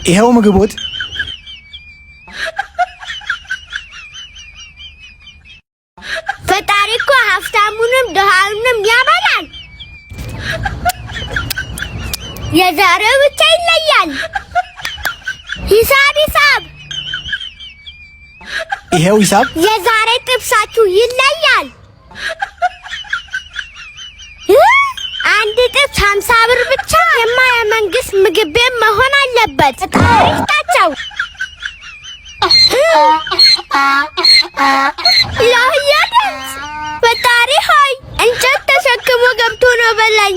ይሄው ምግቦት ፈጣሪ እኮ ሀብታሙንም ድሃውንም ያበላል። የዛሬው ብቻ ይለያል። ሂሳብ ይሄው ሂሳብ የዛሬ ጥብሳችሁ ይለያል። አንድ ጥብስ 50 ብር ብቻ። የመንግስት ምግብ ቤት መሆን አለበት። ፈጣሪ ይስጣቸው። ያያደስ ፈጣሪ ሆይ እንጨት ተሸክሞ ገብቶ ነው በላኝ።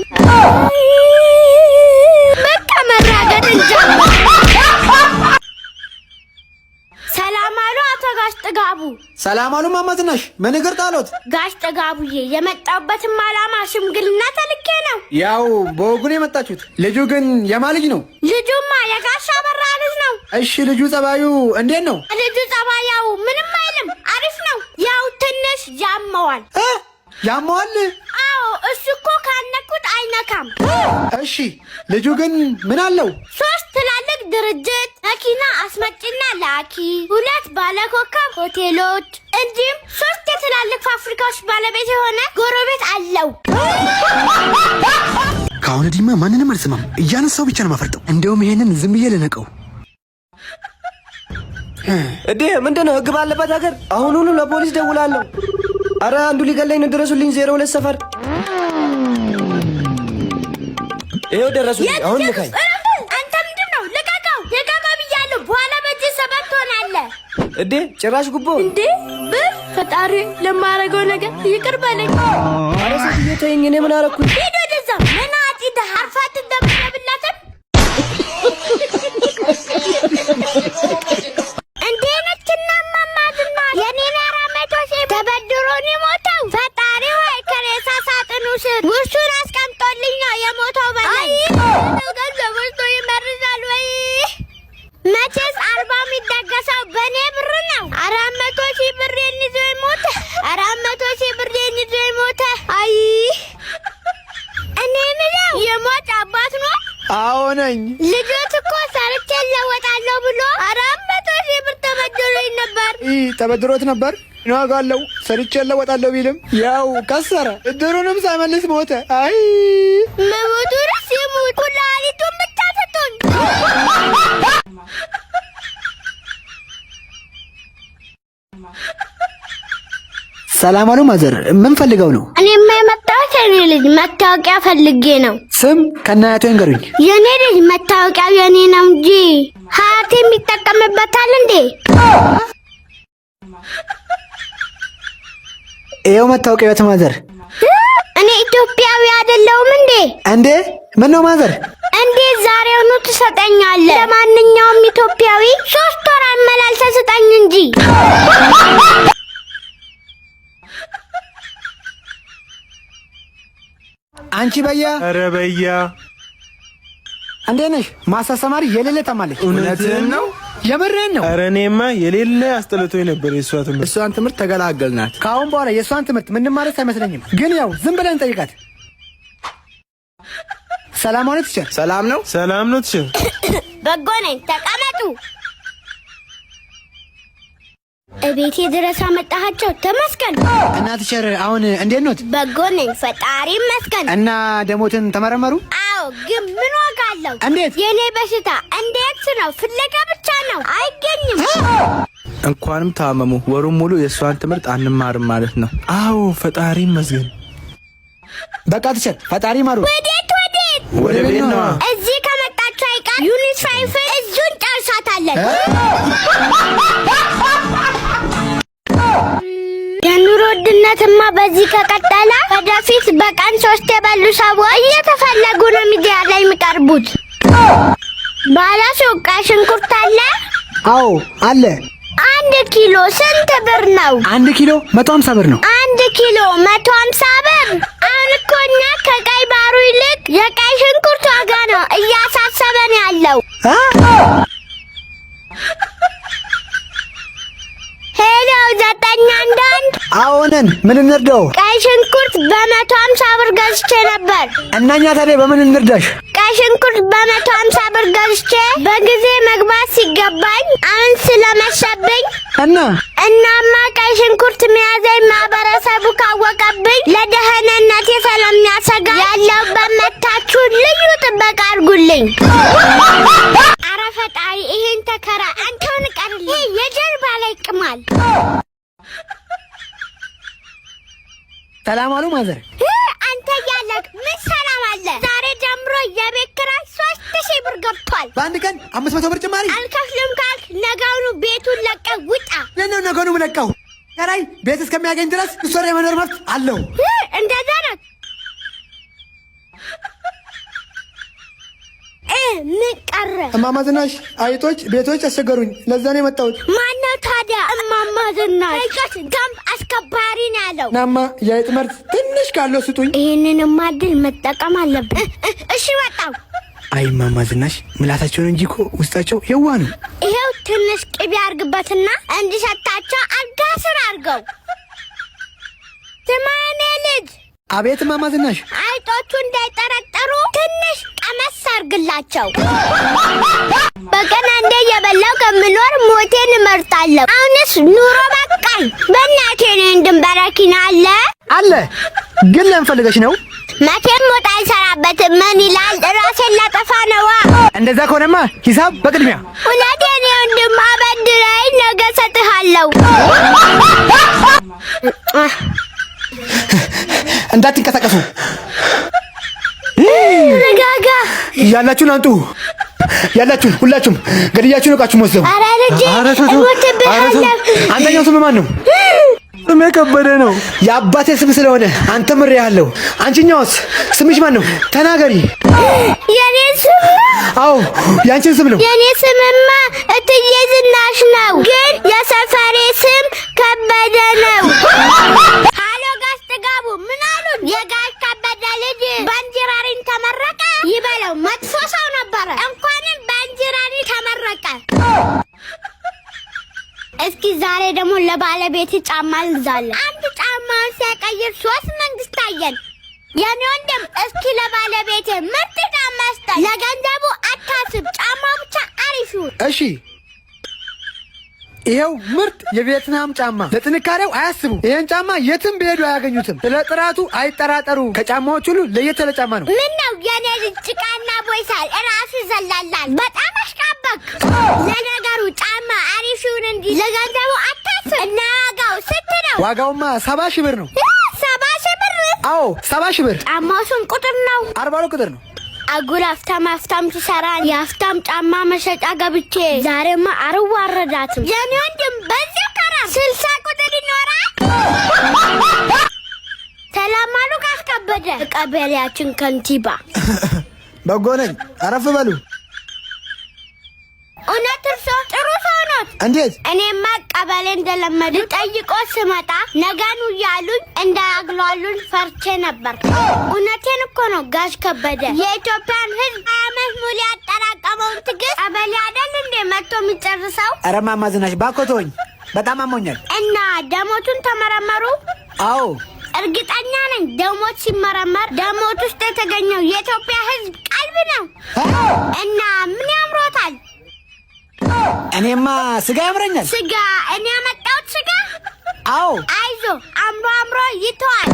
በቃ መራገጥ እንጃ። ሰላም አሉ አቶ ጋሽ ጥጋቡ። ሰላም አሉ ማማ ዝናሽ። ምን እግር ጣሎት? ጋሽ ጥጋቡዬ የመጣበትም ዓላማ ሽምግልና ተልኬ ነው። ያው በወጉ ነው የመጣችሁት። ልጁ ግን የማ ልጅ ነው? ልጁማ የጋሻ በራ ልጅ ነው። እሺ ልጁ ጸባዩ እንዴት ነው? ልጁ ጸባያው ምንም አይልም፣ አሪፍ ነው። ያው ትንሽ ያመዋል። ያመዋል? አዎ እሱ እኮ ካነኩት አይነካም። እሺ ልጁ ግን ምን አለው? 3 ትላልቅ ድርጅት መኪና አስመጭና ላኪ፣ 2 ባለኮከብ ሆቴሎች እንዲሁም 3 የትላልቅ ፋብሪካዎች ባለቤት የሆነ ጎረቤት አለው። ከአሁን ዲማ ማንንም አልሰማም። እያነሳው ብቻ ነው ማፈርጠው። እንደውም ይሄንን ዝም ብዬ ልነቀው። እዴ ምንድነው? ህግ ባለበት ሀገር አሁኑኑ ለፖሊስ ደውላለሁ። አረ አንዱ ሊገለኝ ነው፣ ድረሱልኝ። 02 ሰፈር ይሄው ደረሱልኝ። አሁን ልካኝ። አንተ ምንድነው? ልቀቀው ብያለሁ። በኋላ በዚህ ሰበብ ትሆናለህ። እዴ ጭራሽ ጉቦ እንዴ! ብር ፈጣሪ ለማረገው ነገር ይቅር በለኝ። አረ ሴትዮ ተይኝ። እኔ ምን አረኩኝ? ሄዶ ደዛ መናጢ ደሃ አርፋት እንደምትብላተን እንዴ ነችና ማማዝና የኔን 400 ሺህ ተበድሮ ነው የሞተው። ፈጣሪ ወይ ከሬሳ ሳጥኑ ስር ውርሱን አስቀምጦልኝ ነው የሞተው በላይ ነው። ገንዘብ ወስዶ ይመርዛል ወይ? መቼስ 40 የሚደገሰው በእኔ ብር ነው። 400 ሺህ ብሬን ይዞ የሞተ 400 ሺህ ብሬን ይዞ የሞተ አይ እኔ ምለው የሞት አባት ነው። አዎ ነኝ። ልጆት እኮ ሰርቼ ለወጣለሁ ብሎ 400 ሺህ ብር ተበድሮኝ ነበር። ተበድሮት ነበር ናጋለው ሰርቼ ለወጣለሁ ቢልም ያው ከሰረ። እድሩንም ሳይመልስ ሞተ። አይ መሞቱንስ ይሙት፣ ኩላሊቱን ብቻ ትቶኝ። ሰላም አሉ ማዘር። ምን ፈልገው ነው? እኔማ የመጣሁት የኔ ልጅ መታወቂያ ፈልጌ ነው። ስም ከናያቱ ይንገሩኝ። የኔ ልጅ መታወቂያው የኔ ነው እንጂ ሀያቴ የሚጠቀምበታል እንዴ? ይኸው መታወቂያው ማዘር። እኔ ኢትዮጵያዊ አይደለሁም እንዴ? እንዴ ምን ነው ማዘር? እንዴት ዛሬውኑ ትሰጠኛለህ? ለማንኛውም ኢትዮጵያዊ 3 ወር አመላልሰህ ስጠኝ እንጂ። አንቺ በያ። ኧረ በያ እንዴት ነሽ? ማሳሰማሪ የሌለ ተማለች። እውነትህን ነው? የምርህን ነው? ኧረ እኔማ የሌለ አስጠልቶኝ ነበር የእሷ ትምህርት። እሷን ትምህርት ተገላገልናት። ከአሁን በኋላ የእሷን ትምህርት ምንም ማለት አይመስለኝም። ግን ያው ዝም ብለን ጠይቃት። ሰላም ነው ቲቸር? ሰላም ነው። ሰላም ነው ቲቸር? በጎ ነኝ። ተቀመጡ። እቤቴ ድረስ አመጣሃቸው። ተመስገን። እና ቲቸር አሁን እንዴት ኖት? በጎ ነኝ፣ ፈጣሪ ይመስገን። እና ደሞትን ተመረመሩ? አዎ፣ ግን ምን ዋጋ አለው? እንዴት? የኔ በሽታ እንዴት ነው? ፍለጋ ብቻ ነው፣ አይገኝም። እንኳንም ታመሙ። ወሩን ሙሉ የእሷን ትምህርት አንማርም ማለት ነው። አዎ ፈጣሪ ይመስገን። በቃ ቲቸር ፈጣሪ ማሩ። ወዴት? ወደ ቤት ነው። እዚህ ከመጣችሁ አይቀር ዩኒት 5 እዙን ጨርሳታለን። የኑሮ ውድነትማ በዚህ ከቀጠለ ወደፊት በቀን 3 የበሉ ሰዎች እየተፈለጉ ነው ሚዲያ ላይ የሚቀርቡት። ባለ ሱቅ ቀይ ሽንኩርት አለ? አዎ አለ። 1 ኪሎ ስንት ብር ነው? 1 ኪሎ 150 ብር ነው። 1 ኪሎ 150 ብር። አሁን እኮ እኛ ከቀይ ባሩ ይልቅ የቀይ ሽንኩርት ዋጋ ነው እያሳሰበን ያለው። ሄሎ 911 አዎነን ምን እንርዳው? ቀይ ሽንኩርት በ150 ብር ገዝቼ ነበር። እናኛ ታዲያ በምን እንርዳሽ? ቀይ ሽንኩርት በ150 ብር ገዝቼ በጊዜ መግባት ሲገባኝ አሁን ስለመሸብኝ እናማ ቀይ ሽንኩርት መያዘኝ ማህበረሰቡ ካወቀብኝ ለደህንነቴ ስለሚያሰጋ ያለሁበት መታችሁ ልዩ ጥበቃ አድርጉልኝ። ኧረ ፈጣሪ ይሄን ተከራ አንተውን ቀርልኝ። የጀርባ ላይ ቅማል። ሰላም አሉ ማዘር። አንተ ያለክ ምን ሰላም አለ? ዛሬ ጀምሮ የቤት ኪራይ 3000 ብር ገብቷል። በአንድ ቀን 500 ብር ጭማሪ። አልከፍልም ካልክ ነገውኑ ቤቱን ለቀህ ውጣ። ለነው ነገኑ ምለቀው ከራይ ቤት እስከሚያገኝ ድረስ እሷ የመኖር መብት አለው። እንደዛ ነው። ምን ቀረ? እማማ ዝናሽ አይጦች ቤቶች አስቸገሩኝ፣ ለዛ ነው የመጣሁት። ማነው ታዲያ እማማ ዝናሽ? አይጦች ደንብ አስከባሪ ነው ያለው። ናማ የአይጥ መርዝ ትንሽ ካለው ስጡኝ። ይህንን ማድል መጠቀም አለብን። እሺ ወጣው። አይ እማማ ዝናሽ ምላሳቸውን እንጂ እኮ ውስጣቸው የዋ ነው። ይሄው ትንሽ ቅቤ አርግበትና እንዲሸታቸው አልጋ ስር አርገው። ስማኔ ልጅ። አቤት እማማ ዝናሽ። አይጦቹ እንዳይጠረጠሩ ትንሽ ቀመስ አርግላቸው። በቀን አንዴ የበላው ከምኖር ሞቴን እመርጣለሁ። አሁንስ ኑሮ በቃኝ። በእናቴ ነው እንድንበረኪና አለ ግን ለምን ፈልገሽ ነው? መቼም ሞት አይሰራበትም። ምን ይላል? ራሴን ላጠፋ ነዋ። እንደዛ ከሆነማ ሂሳብ በቅድሚያ። እውነቴን ነው ወንድም፣ አበድረኝ፣ ነገ እሰጥሃለሁ። እንዳትንቀሳቀሱ። ረጋጋ። ያላችሁን አንጡ። ያላችሁን ሁላችሁም ገድያችሁን እቃችሁን ወስደው። ኧረ ልጄ እሞትብሃለሁ። አንተኛው ስም ማን ነው? ስሜ ከበደ ነው። የአባቴ ስም ስለሆነ አንተ ምሬሃለሁ። አንቺኛውስ ስምሽ ማን ነው? ተናገሪ። የኔ ስም? አዎ ያንቺን ስም ነው። የኔ ስምማ እትዬ ዝናሽ ነው፣ ግን የሰፈሬ ስም ከበደ ነው። ሃሎ ጋሽ ጥጋቡ ምን አሉን? የጋሽ ከበደ ልጅ በእንጅራሪን ተመረቀ ይበለው። መጥፎ ሰው ነበረ፣ እንኳንም በእንጅራሪ ተመረቀ። እስኪ ዛሬ ደግሞ ለባለቤት ጫማ ልዛለን። አንድ ጫማውን ሲያቀይር 3 መንግስት አየን። የኔ ወንድም እስኪ ለባለቤት ምርጥ ጫማ ስጠኝ። ለገንዘቡ አታስብ፣ ጫማው ብቻ አሪፍ ይሁን። እሺ ይሄው ምርጥ የቪየትናም ጫማ። ለጥንካሬው አያስቡ። ይሄን ጫማ የትም ቢሄዱ አያገኙትም። ስለ ጥራቱ አይጠራጠሩ። ከጫማዎች ሁሉ ለየት ያለ ጫማ ነው። ምን ነው የኔ ልጅ ጭቃና ቦይሳል እራሱ ይዘላላል። በጣም አሽቃበቅ። ለነገሩ ጫማ አሪፍ ይሁን እንጂ ለገንዘቡ አታስብ። እና ዋጋው ስንት ነው? ዋጋውማ 70 ሺህ ብር ነው። 70 ሺህ ብር? አዎ 70 ሺህ ብር። ጫማው ስንት ቁጥር ነው? 40 ቁጥር ነው። አጉል አፍታም ሲሰራ የአፍታም ጫማ መሸጫ ገብቼ ዛሬማ አልዋረዳትም። የኔ ወንድም በዚህ ከራም 60 ቁጥር ይኖራል። ሰላም አሉ ጋሽ ከበደ፣ ቀበሌያችን ከንቲባ። በጎ ነኝ። አረፍ በሉ። እውነት እርሶ ጥሩ ሰው ኖት? እንዴት? እኔማ ቀበሌ እንደለመዱ ጠይቆ ስመጣ ነገኑ እያሉኝ እንዳያግሏሉን ፈርቼ ነበር። እውነቴን እኮ ነው ጋሽ ከበደ። የኢትዮጵያን ሕዝብ 20 ዓመት ሙሉ ያጠራቀመውን ትዕግስት ቀበሌ አይደል እንዴ መጥቶ የሚጨርሰው? ኧረ እማማ ዝናሽ እባክዎ ተወኝ፣ በጣም አሞኛል። እና ደሞቱን ተመረመሩ? አዎ እርግጠኛ ነኝ ደሞት ሲመረመር ደሞት ውስጥ የተገኘው የኢትዮጵያ ሕዝብ ቀልብ ነው። እና ምን ያምሮታል? እኔማ ስጋ ያምረኛል። ስጋ? እኔ ያመጣሁት ስጋ? አዎ አይዞ አምሮ ይተዋል።